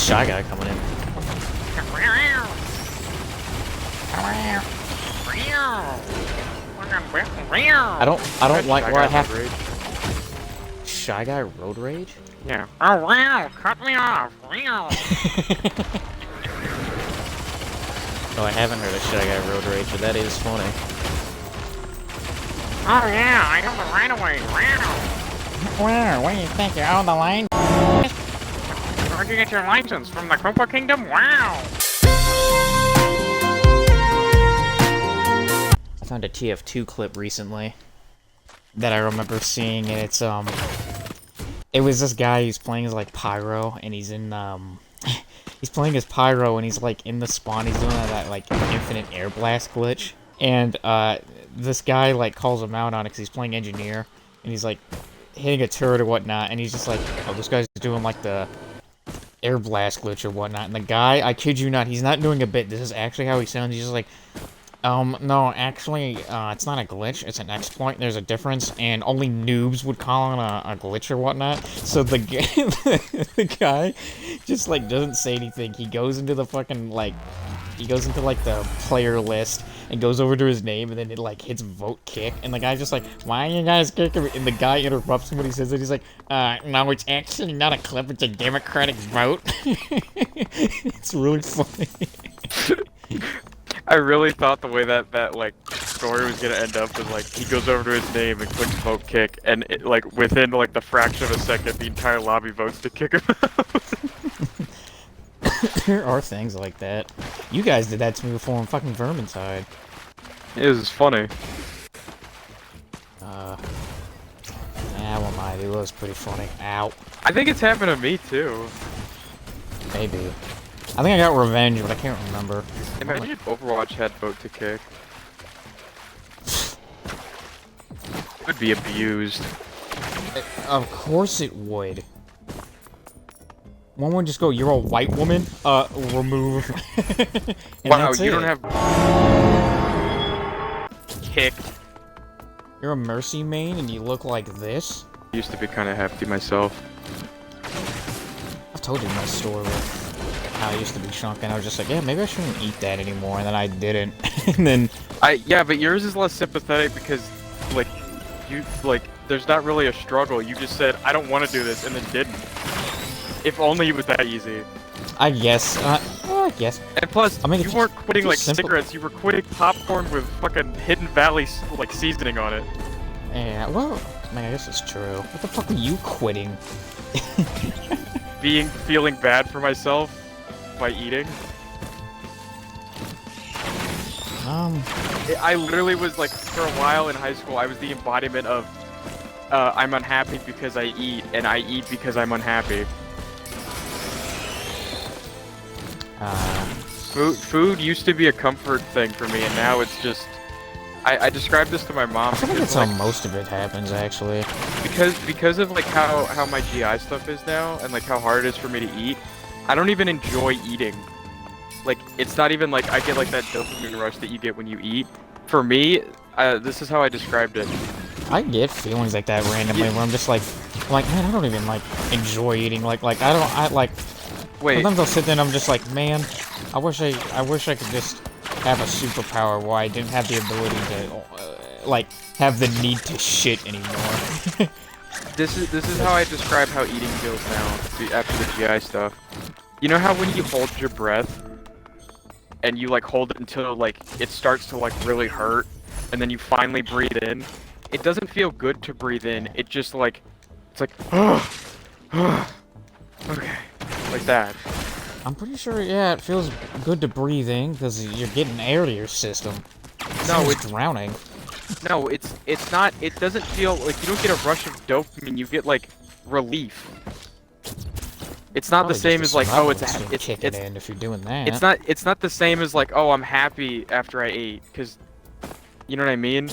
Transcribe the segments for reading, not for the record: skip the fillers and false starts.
Shy Guy coming in. I don't like where I have Shy Guy Road Rage? Yeah. Oh wow, cut me off. Wow. No, I haven't heard of Shy Guy Road Rage, but that is funny. Oh yeah, I know the right of way. Wow. Where? What do you think? You're on the line? Where'd you get your license? From the Koopa Kingdom? Wow. I found a TF2 clip recently that I remember seeing, and it's it was this guy who's playing as like Pyro, and he's in he's playing as Pyro, and he's like in the spawn. He's doing that like infinite air blast glitch, and this guy like calls him out on it because he's playing engineer, and he's like hitting a turret or whatnot, and he's just like, oh, this guy's doing like the air blast glitch or whatnot, and the guy, I kid you not, he's not doing a bit. This is actually how he sounds. He's just like, no, actually, it's not a glitch, it's an exploit, there's a difference, and only noobs would call it a glitch or whatnot. So the the guy just, like, doesn't say anything. He goes into the fucking, like, the player list, and goes over to his name, and then it, like, hits vote kick, and the guy's just like, why are you guys kicking me? And the guy interrupts him when he says it. He's like, no, it's actually not a clip, it's a democratic vote. It's really funny. I really thought the way that like story was gonna end up was like he goes over to his name and clicks vote kick, and it, like within like the fraction of a second, the entire lobby votes to kick him out. There are things like that. You guys did that to me before on fucking Vermintide. It was funny. Yeah, what am I? It was pretty funny. Ow. I think it's happened to me too. Maybe. I think I got revenge, but I can't remember. Imagine if Overwatch had vote to kick. It would be abused. Of course it would. One would just go, you're a white woman? Remove. Wow, you don't have... Kick. You're a Mercy main and you look like this? I used to be kind of hefty myself. I've told you my story with how I used to be shrunken. I was just like, yeah, maybe I shouldn't eat that anymore, and then I didn't. And then... Yeah, but yours is less sympathetic because, like, there's not really a struggle. You just said, I don't want to do this, and then didn't. If only it was that easy. I guess. Well, I guess. And plus, I mean, you weren't quitting like simple... cigarettes. You were quitting popcorn with fucking Hidden Valley like seasoning on it. Yeah. Well, I mean, I guess it's true. What the fuck are you quitting? Feeling bad for myself by eating. I literally was like, for a while in high school, I was the embodiment of, I'm unhappy because I eat, and I eat because I'm unhappy. Food used to be a comfort thing for me, and now it's just... I described this to my mom. I think that's like, how most of it happens, actually. Because of like how my GI stuff is now, and like how hard it is for me to eat, I don't even enjoy eating. Like, it's not even like I get like that dopamine rush that you get when you eat. For me, this is how I described it. I get feelings like that randomly, where I'm just like, man, I don't even like enjoy eating. Like Wait. Sometimes I'll sit there and I'm just like, man, I wish I could just have a superpower where I didn't have the ability to, like, have the need to shit anymore. This is how I describe how eating feels now, after the GI stuff. You know how when you hold your breath, and you, like, hold it until, like, it starts to, like, really hurt, and then you finally breathe in? It doesn't feel good to breathe in, it just, like, it's like, okay. Like that. I'm pretty sure, yeah, it feels good to breathe in because you're getting air to your system. No, it's drowning. No, it's not. It doesn't feel like you don't get a rush of dopamine. You get like relief. It's not the same as like, oh, it's kicking in if you're doing that. It's not the same as like, oh, I'm happy after I ate, because you know what I mean.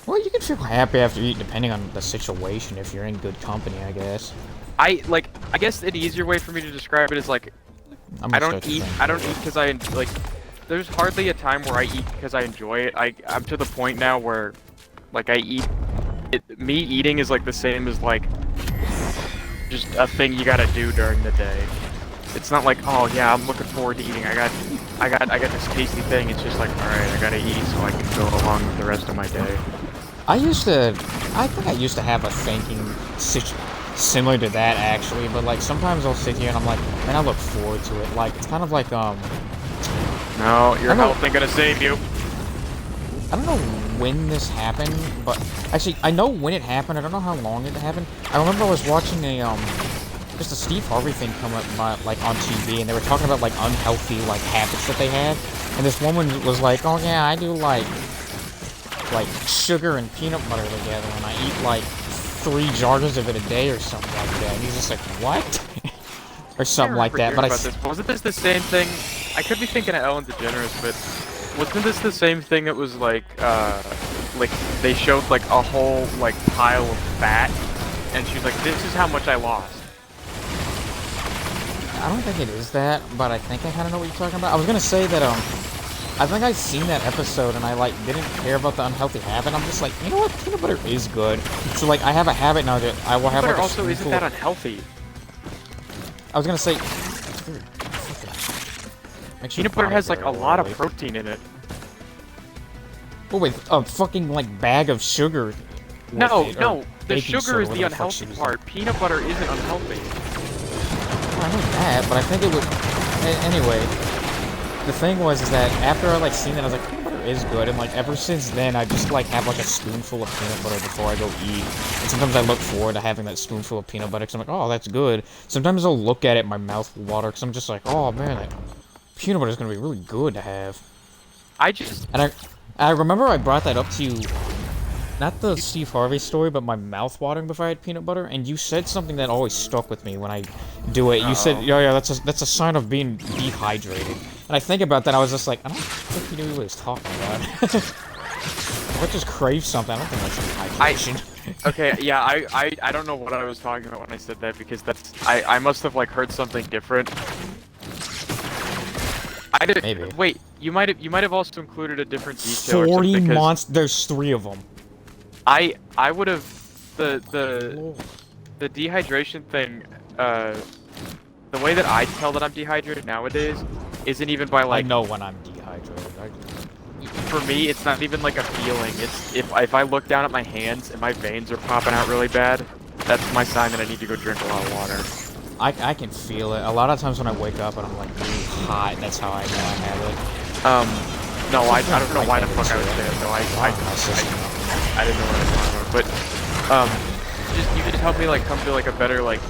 Well, you can feel happy after eating depending on the situation if you're in good company, I guess. I guess an easier way for me to describe it is like, I don't eat because I like. There's hardly a time where I eat because I enjoy it. I'm to the point now where, like, I eat. Me eating is like the same as like just a thing you gotta do during the day. It's not like, oh yeah, I'm looking forward to eating. I got this tasty thing. It's just like, all right, I gotta eat so I can go along with the rest of my day. I think I used to have a thinking similar to that actually, but like sometimes I'll sit here and I'm like, man, I look forward to it. Like it's kind of like No, your health ain't gonna save you. I don't know when this happened, but actually I know when it happened. I don't know how long it happened. I remember I was watching just a Steve Harvey thing come up like on TV, and they were talking about like unhealthy like habits that they had, and this woman was like, oh yeah, I do like sugar and peanut butter together, and I eat like 3 jars of it a day or something like that. And he's just like, what? Or something like that. But wasn't this the same thing? I could be thinking of Ellen DeGeneres, but wasn't this the same thing that was like they showed like a whole like pile of fat, and she's like, this is how much I lost. I don't think it is that, but I think I kind of know what you're talking about. I was gonna say that I think I've seen that episode and I like didn't care about the unhealthy habit. I'm just like, you know what, peanut butter is good. So like I have a habit now that I will have like a also isn't that unhealthy? I was gonna say peanut butter has like a lot of protein in it. Oh wait, a fucking like bag of sugar. No, the sugar is the unhealthy part. Peanut butter isn't unhealthy. I know that, but I think it would. Anyway, the thing was is that after I like seen that, I was like, peanut butter is good, and like ever since then, I just like have like a spoonful of peanut butter before I go eat. And sometimes I look forward to having that spoonful of peanut butter because I'm like, oh, that's good. Sometimes I'll look at it, my mouth will water because I'm just like, oh man, that peanut butter is gonna be really good to have. And I remember I brought that up to you. Not the Steve Harvey story, but my mouth watering before I had peanut butter, and you said something that always stuck with me when I do it. You said, yeah, that's a sign of being dehydrated. And I think about that, I was just like, I don't think he knew what he was talking about. I just crave something. I don't think that's dehydration. Okay, yeah, I don't know what I was talking about when I said that, because I must have like heard something different. I did. Maybe. Wait, you might have also included a different detail. 40 months. There's 3 of them. I would have the dehydration thing. The way that I tell that I'm dehydrated nowadays isn't even by like. I know when I'm dehydrated. For me, it's not even like a feeling. It's if I look down at my hands and my veins are popping out really bad, that's my sign that I need to go drink a lot of water. I can feel it. A lot of times when I wake up and I'm like really hot, that's how I know I have it. No, I don't know why the fuck I was there. No, I didn't know what I was talking about. But you just helped me like come to like a better like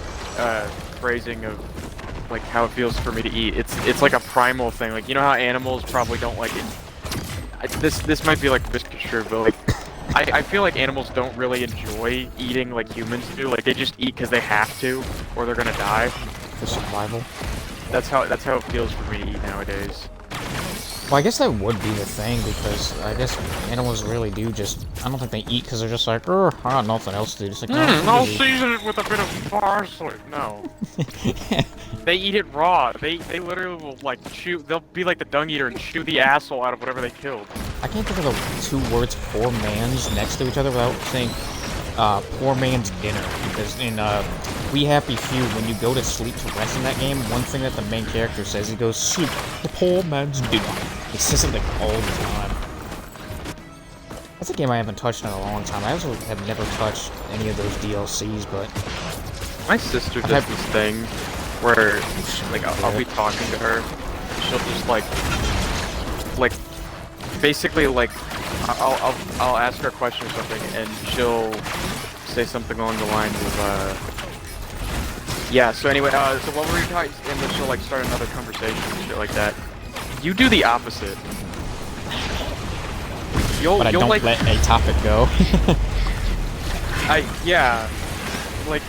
phrasing of like how it feels for me to eat. It's like a primal thing. Like, you know how animals probably don't like it. This might be like misconstrued, but like I feel like animals don't really enjoy eating like humans do. Like they just eat because they have to, or they're gonna die. For survival. That's how it feels for me to eat nowadays. Well, I guess that would be the thing, because I guess animals really do just, I don't think they eat because they're just like, I got nothing else to do. Just like, I'll season it with a bit of parsley. No. They eat it raw. They literally will like chew, they'll be like the dung eater and chew the asshole out of whatever they killed. I can't think of the 2 words poor man's next to each other without saying poor man's dinner, because in We Happy Few, when you go to sleep to rest in that game, one thing that the main character says, he goes, sleep, the poor man's dinner. He says it like all the time. That's a game I haven't touched in a long time. I also have never touched any of those DLCs, but... My sister does this thing where, like, I'll be talking to her, she'll just, like, basically, like, I'll ask her a question or something, and she'll say something along the lines of, yeah, so anyway, so what were you talking, and then she'll, like, start another conversation and shit like that. You do the opposite. But I don't like, let a topic go. Yeah, like,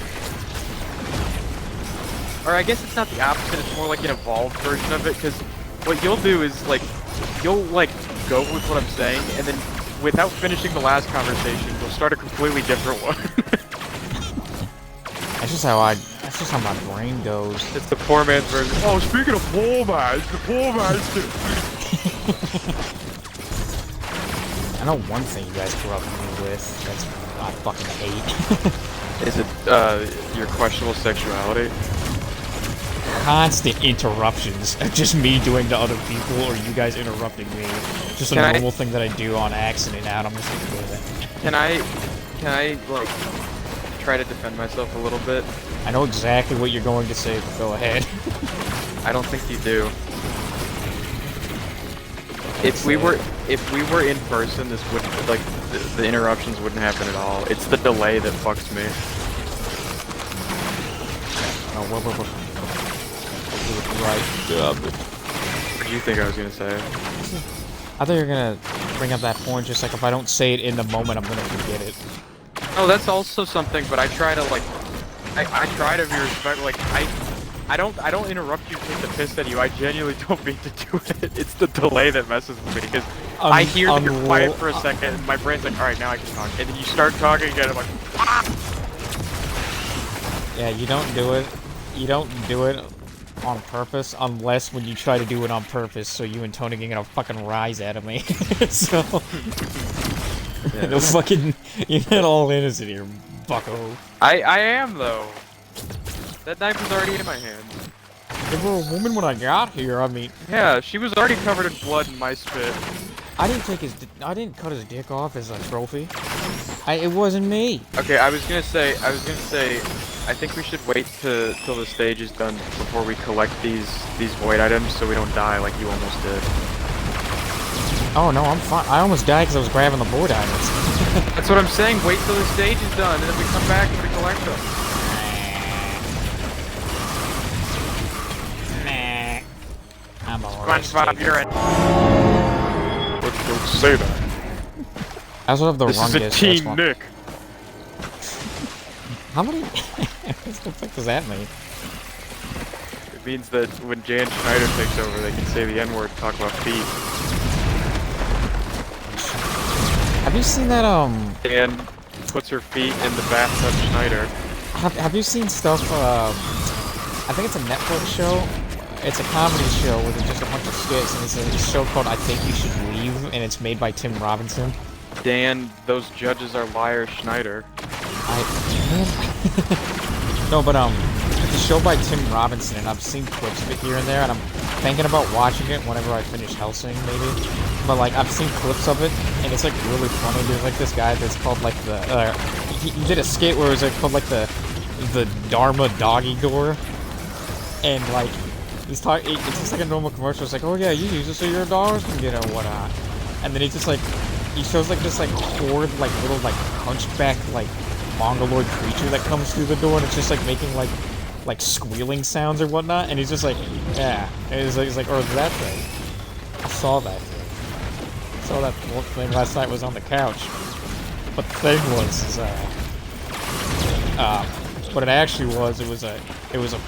or I guess it's not the opposite, it's more like an evolved version of it, because what you'll do is, like, you'll, like, go with what I'm saying, and then, without finishing the last conversation, you'll start a completely different one. That's just how my brain goes. It's the poor man's version. Oh, speaking of poor man's, the poor man's too. I know one thing you guys grew up with, that's I fucking hate. Is it, your questionable sexuality? Constant interruptions. Just me doing to other people, or you guys interrupting me. Just a normal thing that I do on accident, Adam. I'm just gonna do that. Can I, like, try to defend myself a little bit? I know exactly what you're going to say, but go ahead. I don't think you do. If we were in person, this wouldn't, like, the interruptions wouldn't happen at all. It's the delay that fucks me. Oh, whoa. Right. What do you think I was gonna say? I thought you were gonna bring up that point, just like if I don't say it in the moment, I'm gonna forget it. Oh, that's also something, but I try to, like, I try to be respectful, like, I don't interrupt you to take the piss at you, I genuinely don't mean to do it. It's the delay that messes with me, because I hear that you're quiet for a second, and my brain's like, alright, now I can talk, and then you start talking again, I'm like, ah! Yeah, you don't do it on purpose, unless when you try to do it on purpose, so you and Tony can get a fucking rise out of me. So... Yeah. No fucking... You're not all innocent here, bucko. I am, though. That knife was already in my hand. You were a woman when I got here, I mean... Yeah, she was already covered in blood in my spit. I didn't cut his dick off as a trophy. It wasn't me. Okay, I was gonna say, I think we should wait till the stage is done before we collect these void items, so we don't die like you almost did. Oh no, I'm fine. I almost died because I was grabbing the void items. That's what I'm saying. Wait till the stage is done, and then we come back and we collect them. Nah. I'm alright. SpongeBob, you're in. Don't say that. I also have the This is a Team Nick. How many? What the fuck does that mean? It means that when Jan Schneider takes over, they can say the N-word and talk about feet. Have you seen that, Jan puts her feet in the bathtub Schneider. Have you seen stuff, I think it's a Netflix show. It's a comedy show where there's just a bunch of skits, and it's a show called I Think You Should Leave, and it's made by Tim Robinson. Dan, those judges are liar Schneider. No, but, it's a show by Tim Robinson, and I've seen clips of it here and there, and I'm thinking about watching it whenever I finish Hellsing, maybe. But, like, I've seen clips of it, and it's, like, really funny. There's, like, this guy that's called, like, the, he did a skit where it was, like, called, like, the Dharma Doggy Door. And, like, he's talking, it's just like a normal commercial. It's like, oh, yeah, you use it so your dogs can get or whatnot. And then he just, like, he shows, like, this, like, horde, like, little, like, hunchback, like, mongoloid creature that comes through the door, and it's just, like, making, like squealing sounds or whatnot, and he's just like, yeah. And he's like, or that thing. I saw that thing. I saw that thing last night, was on the couch. But the thing was, what it actually was, it was a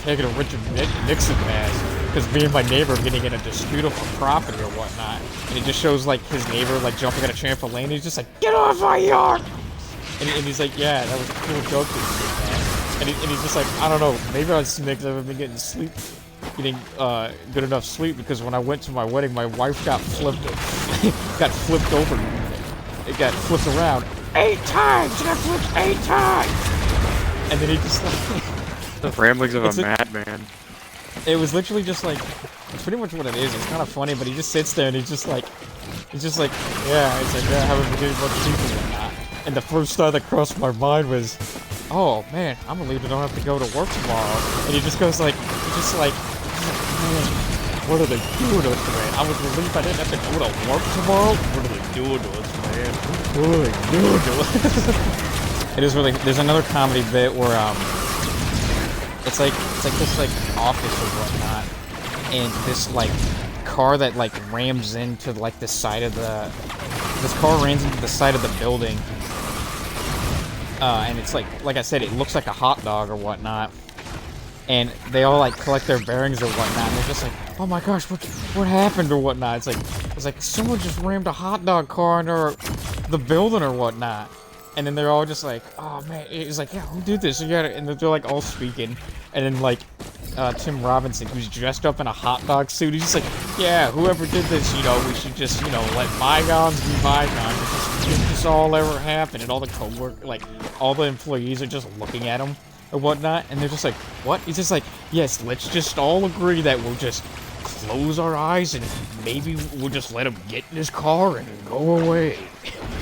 pig that Richard Nixon has, because me and my neighbor are getting in a dispute over property or whatnot, and it just shows, like, his neighbor, like, jumping at a trampoline, and he's just like, get off my yard! And he's like, yeah, that was a cool joke that you did, man. And he's just like, I don't know, maybe I was because I've been getting good enough sleep, because when I went to my wedding, my wife got flipped over. It got flipped around 8 times! She got flipped 8 times! And then he just like... The ramblings of a madman. It was literally just like, it's pretty much what it is. It's kind of funny, but he just sits there and he's just like, yeah, it's like, yeah, I haven't been getting much sleep and whatnot. And the first thought that crossed my mind was, oh man, I'm relieved I don't have to go to work tomorrow. And he just goes like, man, what are they doing to us, man? I was relieved I didn't have to go to work tomorrow. What are they doing to us, man? What are they doing to us? It is really, there's another comedy bit where, it's like this, like, office or whatnot. And this, like, car that, like, rams into, like, the side of this car rams into the side of the building. And it's like I said, it looks like a hot dog or whatnot. And they all, like, collect their bearings or whatnot, and they're just like, oh my gosh, what happened or whatnot. It's like someone just rammed a hot dog car into the building or whatnot. And then they're all just like, oh man, it's like, yeah, who did this? And they're like all speaking. And then, like, Tim Robinson, who's dressed up in a hot dog suit, he's just like, yeah, whoever did this, you know, we should just, you know, let bygones be bygones. Just this all ever happen? And all the all the employees are just looking at him and whatnot, and they're just like, what? He's just like, yes, let's just all agree that we'll just close our eyes and maybe we'll just let him get in his car and go away.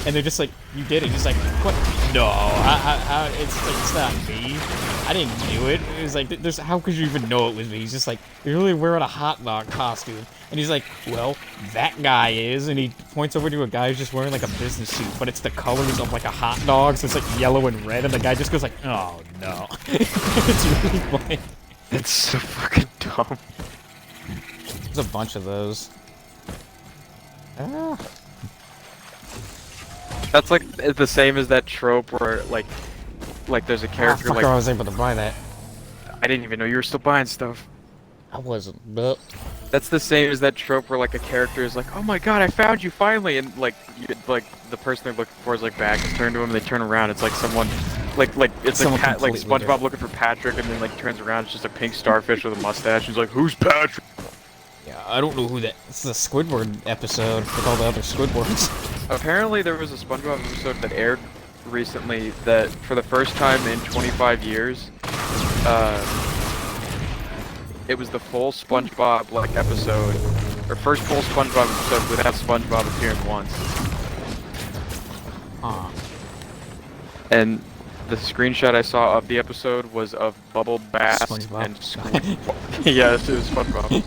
And they're just like, you did it. He's like, what? No, it's not me. I didn't do it. It was like, how could you even know it was me? He's just like, you're really wearing a hot dog costume. And he's like, well, that guy is. And he points over to a guy who's just wearing like a business suit, but it's the colors of like a hot dog, so it's like yellow and red. And the guy just goes like, oh no. It's really funny. It's so fucking dumb. There's a bunch of those. Ah. That's like the same as that trope where like there's a character fuck, like I was able to buy that. I didn't even know you were still buying stuff. I wasn't. But That's the same as that trope where like a character is like, oh my god, I found you finally, and like the person they're looking for is like back is turned to them, and they turn around, it's like someone like it's Someone like like completely SpongeBob different. looking for Patrick, and then like turns around, it's just a pink starfish with a mustache. He's like, who's Patrick? yeah, I don't know who that. It's the Squidward episode with all the other Squidwards. Apparently there was a SpongeBob episode that aired recently that for the first time in 25 years, it was the full SpongeBob like episode, or first full SpongeBob episode without SpongeBob appearing once. Huh. And the screenshot I saw of the episode was of Bubble Bass SpongeBob. and Squidward. Yes, it was SpongeBob.